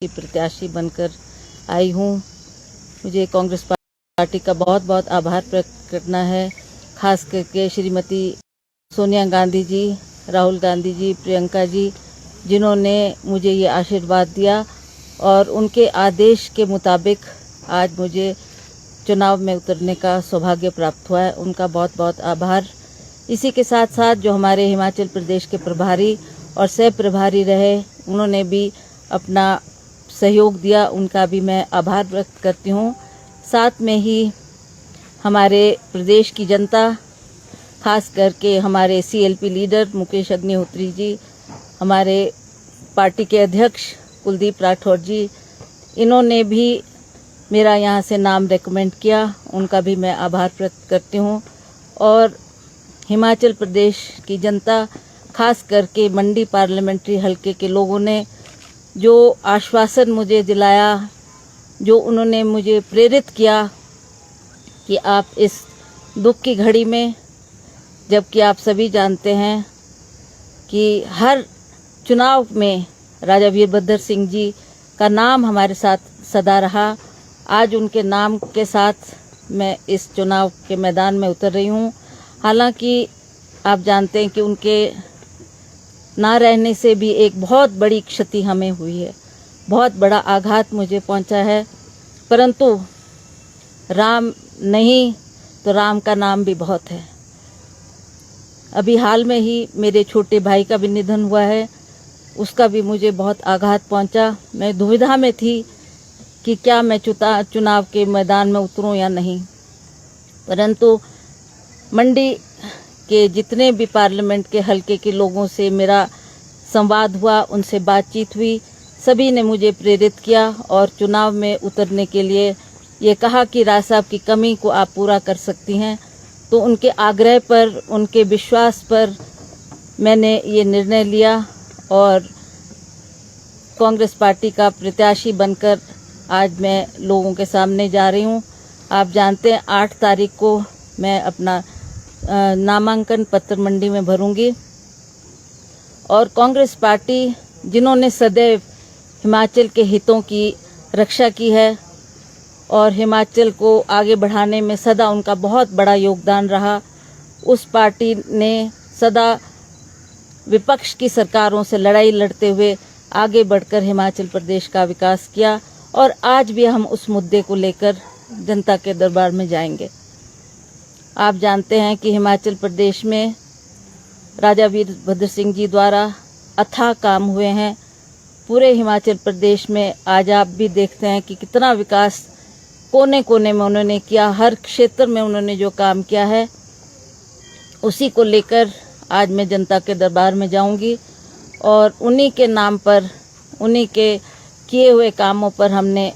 की प्रत्याशी बनकर आई हूँ। मुझे कांग्रेस पार्टी का बहुत बहुत आभार प्रकट करना है, खास करके श्रीमती सोनिया गांधी जी, राहुल गांधी जी, प्रियंका जी, जिन्होंने मुझे ये आशीर्वाद दिया और उनके आदेश के मुताबिक आज मुझे चुनाव में उतरने का सौभाग्य प्राप्त हुआ है। उनका बहुत बहुत आभार। इसी के साथ साथ जो हमारे हिमाचल प्रदेश के प्रभारी और सह प्रभारी रहे, उन्होंने भी अपना सहयोग दिया, उनका भी मैं आभार व्यक्त करती हूँ। साथ में ही हमारे प्रदेश की जनता, खास करके हमारे CLP लीडर मुकेश अग्निहोत्री जी, हमारे पार्टी के अध्यक्ष कुलदीप राठौर जी, इन्होंने भी मेरा यहाँ से नाम रेकमेंड किया, उनका भी मैं आभार व्यक्त करती हूँ। और हिमाचल प्रदेश की जनता, खास करके मंडी पार्लियामेंट्री हलके के लोगों ने जो आश्वासन मुझे दिलाया, जो उन्होंने मुझे प्रेरित किया कि आप इस दुख की घड़ी में, जबकि आप सभी जानते हैं कि हर चुनाव में राजा वीरभद्र सिंह जी का नाम हमारे साथ सदा रहा, आज उनके नाम के साथ मैं इस चुनाव के मैदान में उतर रही हूँ। हालांकि आप जानते हैं कि उनके ना रहने से भी एक बहुत बड़ी क्षति हमें हुई है, बहुत बड़ा आघात मुझे पहुंचा है, परंतु राम नहीं तो राम का नाम भी बहुत है। अभी हाल में ही मेरे छोटे भाई का भी निधन हुआ है, उसका भी मुझे बहुत आघात पहुंचा। मैं दुविधा में थी कि क्या मैं चुनाव के मैदान में उतरूं या नहीं, परंतु मंडी के जितने भी पार्लियामेंट के हलके के लोगों से मेरा संवाद हुआ, उनसे बातचीत हुई, सभी ने मुझे प्रेरित किया और चुनाव में उतरने के लिए ये कहा कि राज साहब की कमी को आप पूरा कर सकती हैं। तो उनके आग्रह पर, उनके विश्वास पर मैंने ये निर्णय लिया और कांग्रेस पार्टी का प्रत्याशी बनकर आज मैं लोगों के सामने जा रही हूँ। आप जानते हैं 8 तारीख को मैं अपना नामांकन पत्र मंडी में भरूंगी और कांग्रेस पार्टी, जिन्होंने सदैव हिमाचल के हितों की रक्षा की है और हिमाचल को आगे बढ़ाने में सदा उनका बहुत बड़ा योगदान रहा, उस पार्टी ने सदा विपक्ष की सरकारों से लड़ाई लड़ते हुए आगे बढ़कर हिमाचल प्रदेश का विकास किया और आज भी हम उस मुद्दे को लेकर जनता के दरबार में जाएंगे। आप जानते हैं कि हिमाचल प्रदेश में राजा वीरभद्र सिंह जी द्वारा अथाह काम हुए हैं। पूरे हिमाचल प्रदेश में आज आप भी देखते हैं कि कितना विकास कोने कोने में उन्होंने किया, हर क्षेत्र में उन्होंने जो काम किया है, उसी को लेकर आज मैं जनता के दरबार में जाऊंगी और उन्हीं के नाम पर, उन्हीं के किए हुए कामों पर हमने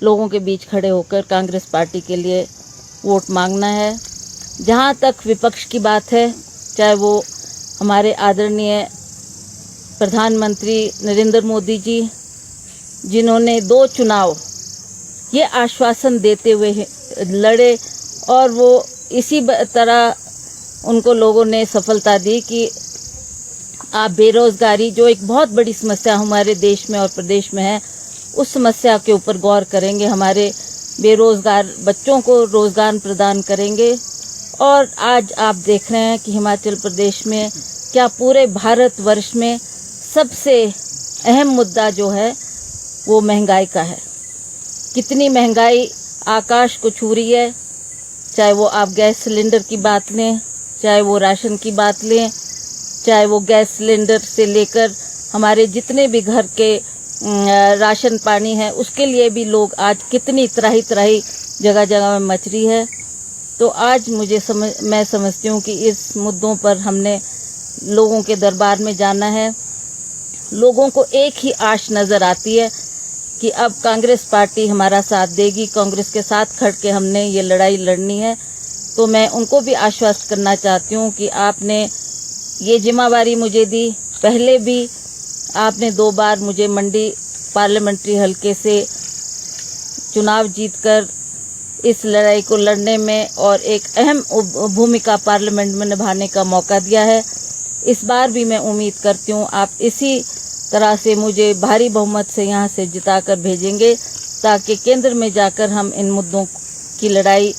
लोगों के बीच खड़े होकर कांग्रेस पार्टी के लिए वोट मांगना है। जहाँ तक विपक्ष की बात है, चाहे वो हमारे आदरणीय प्रधानमंत्री नरेंद्र मोदी जी, जिन्होंने 2 चुनाव ये आश्वासन देते हुए लड़े और वो इसी तरह उनको लोगों ने सफलता दी कि आप बेरोजगारी, जो एक बहुत बड़ी समस्या हमारे देश में और प्रदेश में है, उस समस्या के ऊपर गौर करेंगे, हमारे बेरोजगार बच्चों को रोजगार प्रदान करेंगे। और आज आप देख रहे हैं कि हिमाचल प्रदेश में क्या पूरे भारतवर्ष में सबसे अहम मुद्दा जो है वो महंगाई का है। कितनी महंगाई आकाश को छू रही है, चाहे वो आप गैस सिलेंडर की बात लें, चाहे वो राशन की बात लें, चाहे वो गैस सिलेंडर से लेकर हमारे जितने भी घर के राशन पानी है, उसके लिए भी लोग आज कितनी त्राही जगह जगह में मच रही है। तो आज मैं समझती हूँ कि इस मुद्दों पर हमने लोगों के दरबार में जाना है। लोगों को एक ही आश नज़र आती है कि अब कांग्रेस पार्टी हमारा साथ देगी, कांग्रेस के साथ खड़ के हमने ये लड़ाई लड़नी है। तो मैं उनको भी आश्वस्त करना चाहती हूँ कि आपने ये जिम्मेवारी मुझे दी, पहले भी आपने 2 बार मुझे मंडी पार्लियामेंट्री हलके से चुनाव जीतकर इस लड़ाई को लड़ने में और एक अहम भूमिका पार्लियामेंट में निभाने का मौका दिया है। इस बार भी मैं उम्मीद करती हूँ आप इसी तरह से मुझे भारी बहुमत से यहाँ से जिताकर भेजेंगे, ताकि केंद्र में जाकर हम इन मुद्दों की लड़ाई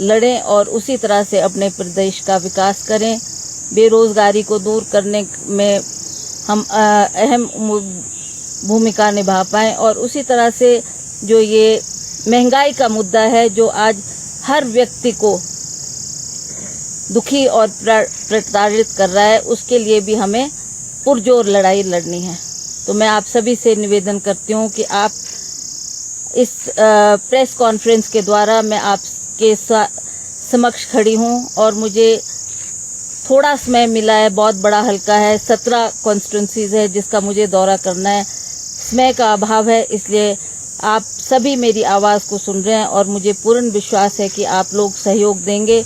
लड़ें और उसी तरह से अपने प्रदेश का विकास करें। बेरोजगारी को दूर करने में हम अहम भूमिका निभा पाएं और उसी तरह से जो ये महंगाई का मुद्दा है, जो आज हर व्यक्ति को दुखी और प्रताड़ित कर रहा है, उसके लिए भी हमें पुरजोर लड़ाई लड़नी है। तो मैं आप सभी से निवेदन करती हूँ कि आप इस प्रेस कॉन्फ्रेंस के द्वारा मैं आपके समक्ष खड़ी हूँ और मुझे थोड़ा समय मिला है, बहुत बड़ा हल्का है, 17 कॉन्स्टिट्यूंसीज है जिसका मुझे दौरा करना है, समय का अभाव है, इसलिए आप सभी मेरी आवाज़ को सुन रहे हैं और मुझे पूर्ण विश्वास है कि आप लोग सहयोग देंगे,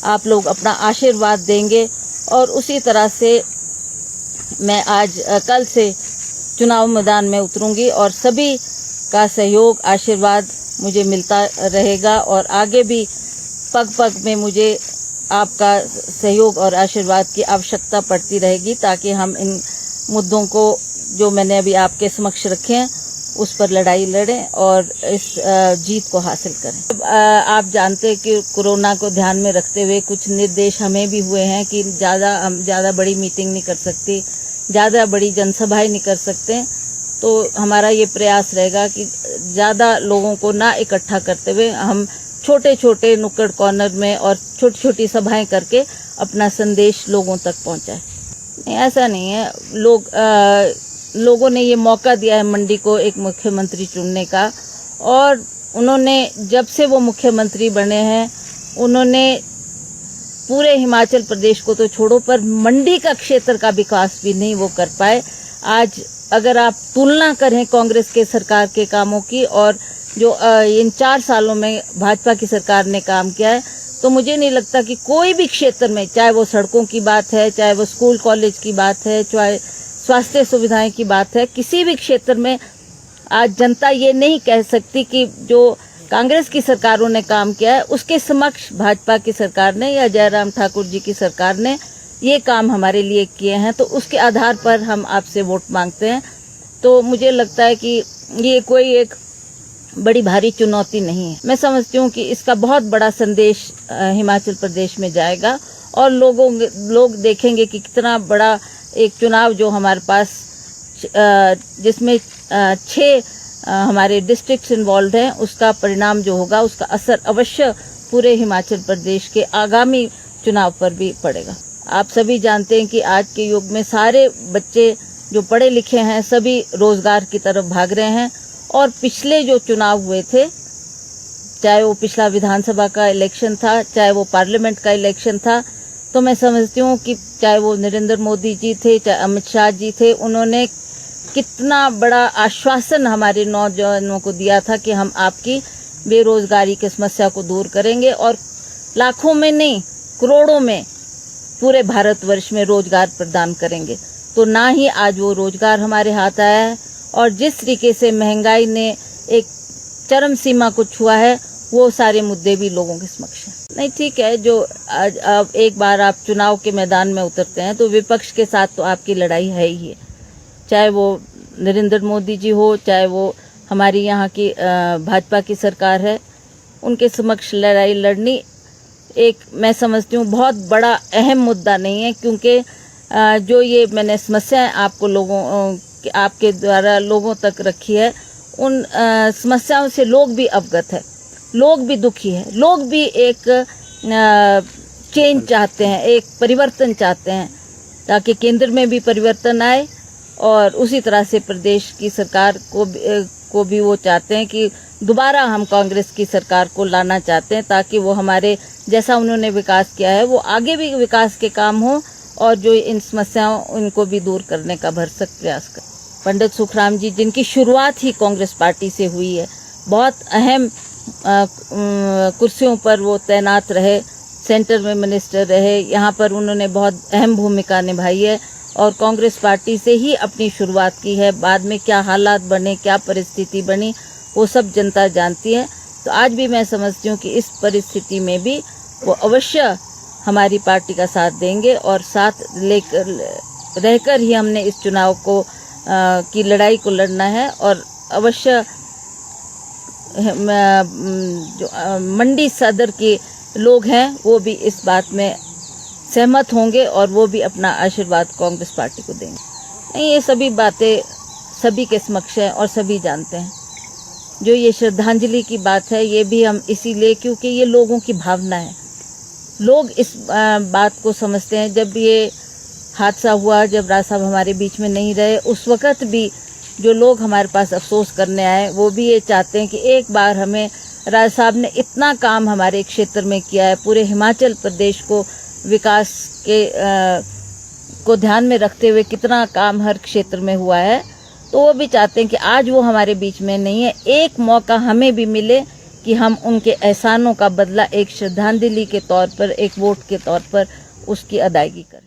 आप लोग अपना आशीर्वाद देंगे और उसी तरह से मैं आज कल से चुनाव मैदान में उतरूंगी और सभी का सहयोग आशीर्वाद मुझे मिलता रहेगा और आगे भी पग पग में मुझे आपका सहयोग और आशीर्वाद की आवश्यकता पड़ती रहेगी, ताकि हम इन मुद्दों को जो मैंने अभी आपके समक्ष रखे हैं उस पर लड़ाई लड़ें और इस जीत को हासिल करें। आप जानते हैं कि कोरोना को ध्यान में रखते हुए कुछ निर्देश हमें भी हुए हैं कि हम ज़्यादा बड़ी मीटिंग नहीं कर सकती, ज़्यादा बड़ी जनसभाएं नहीं कर सकते। तो हमारा ये प्रयास रहेगा कि ज़्यादा लोगों को ना इकट्ठा करते हुए हम छोटे छोटे नुक्कड़ कॉर्नर में और छोटी छोटी सभाएं करके अपना संदेश लोगों तक पहुंचाएं। ऐसा नहीं है, लोगों ने ये मौका दिया है मंडी को एक मुख्यमंत्री चुनने का और उन्होंने जब से वो मुख्यमंत्री बने हैं उन्होंने पूरे हिमाचल प्रदेश को तो छोड़ो पर मंडी का क्षेत्र का विकास भी नहीं वो कर पाए। आज अगर आप तुलना करें कांग्रेस के सरकार के कामों की और जो इन 4 सालों में भाजपा की सरकार ने काम किया है, तो मुझे नहीं लगता कि कोई भी क्षेत्र में, चाहे वो सड़कों की बात है, चाहे वो स्कूल कॉलेज की बात है, चाहे स्वास्थ्य सुविधाएं की बात है, किसी भी क्षेत्र में आज जनता ये नहीं कह सकती कि जो कांग्रेस की सरकारों ने काम किया है उसके समक्ष भाजपा की सरकार ने या जयराम ठाकुर जी की सरकार ने ये काम हमारे लिए किए हैं, तो उसके आधार पर हम आपसे वोट मांगते हैं। तो मुझे लगता है कि ये कोई एक बड़ी भारी चुनौती नहीं है। मैं समझती हूँ कि इसका बहुत बड़ा संदेश हिमाचल प्रदेश में जाएगा और लोग देखेंगे कि कितना बड़ा एक चुनाव जो हमारे पास जिसमें 6 हमारे डिस्ट्रिक्ट्स इन्वॉल्व हैं, उसका परिणाम जो होगा उसका असर अवश्य पूरे हिमाचल प्रदेश के आगामी चुनाव पर भी पड़ेगा। आप सभी जानते हैं कि आज के युग में सारे बच्चे जो पढ़े लिखे हैं सभी रोजगार की तरफ भाग रहे हैं और पिछले जो चुनाव हुए थे, चाहे वो पिछला विधानसभा का इलेक्शन था, चाहे वो पार्लियामेंट का इलेक्शन था, तो मैं समझती हूँ कि चाहे वो नरेंद्र मोदी जी थे, चाहे अमित शाह जी थे, उन्होंने कितना बड़ा आश्वासन हमारे नौजवानों को दिया था कि हम आपकी बेरोजगारी की समस्या को दूर करेंगे और लाखों में नहीं करोड़ों में पूरे भारतवर्ष में रोजगार प्रदान करेंगे। तो ना ही आज वो रोजगार हमारे हाथ आया है और जिस तरीके से महंगाई ने एक चरम सीमा को छुआ है, वो सारे मुद्दे भी लोगों के समक्ष हैं। नहीं, ठीक है, जो आज अब एक बार आप चुनाव के मैदान में उतरते हैं तो विपक्ष के साथ तो आपकी लड़ाई है ही है, चाहे वो नरेंद्र मोदी जी हो, चाहे वो हमारी यहाँ की भाजपा की सरकार है, उनके समक्ष लड़ाई लड़नी एक मैं समझती हूँ बहुत बड़ा अहम मुद्दा नहीं है, क्योंकि जो ये मैंने समस्याएं आपके द्वारा लोगों तक रखी है, उन समस्याओं से लोग भी अवगत है, लोग भी दुखी है, लोग भी एक चेंज चाहते हैं, एक परिवर्तन चाहते हैं, ताकि केंद्र में भी परिवर्तन आए और उसी तरह से प्रदेश की सरकार को भी वो चाहते हैं कि दोबारा हम कांग्रेस की सरकार को लाना चाहते हैं, ताकि वो हमारे जैसा उन्होंने विकास किया है वो आगे भी विकास के काम हो और जो इन समस्याओं उनको भी दूर करने का भरसक प्रयास करें। पंडित सुखराम जी, जिनकी शुरुआत ही कांग्रेस पार्टी से हुई है, बहुत अहम कुर्सियों पर वो तैनात रहे, सेंटर में मिनिस्टर रहे, यहाँ पर उन्होंने बहुत अहम भूमिका निभाई है और कांग्रेस पार्टी से ही अपनी शुरुआत की है। बाद में क्या हालात बने, क्या परिस्थिति बनी, वो सब जनता जानती है। तो आज भी मैं समझती हूँ कि इस परिस्थिति में भी वो अवश्य हमारी पार्टी का साथ देंगे और साथ लेकर रहकर ही हमने इस चुनाव को की लड़ाई को लड़ना है और अवश्य जो मंडी सदर के लोग हैं वो भी इस बात में सहमत होंगे और वो भी अपना आशीर्वाद कांग्रेस पार्टी को देंगे। नहीं, ये सभी बातें सभी के समक्ष है और सभी जानते हैं। जो ये श्रद्धांजलि की बात है ये भी हम इसीलिए क्योंकि ये लोगों की भावना है। लोग इस बात को समझते हैं। जब ये हादसा हुआ, जब राज साहब हमारे बीच में नहीं रहे, उस वक़्त भी जो लोग हमारे पास अफसोस करने आए वो भी ये चाहते हैं कि एक बार हमें राज साहब ने इतना काम हमारे क्षेत्र में किया है, पूरे हिमाचल प्रदेश को विकास के को ध्यान में रखते हुए कितना काम हर क्षेत्र में हुआ है, तो वो भी चाहते हैं कि आज वो हमारे बीच में नहीं है, एक मौका हमें भी मिले कि हम उनके एहसानों का बदला एक श्रद्धांजलि के तौर पर, एक वोट के तौर पर उसकी अदायगी करें।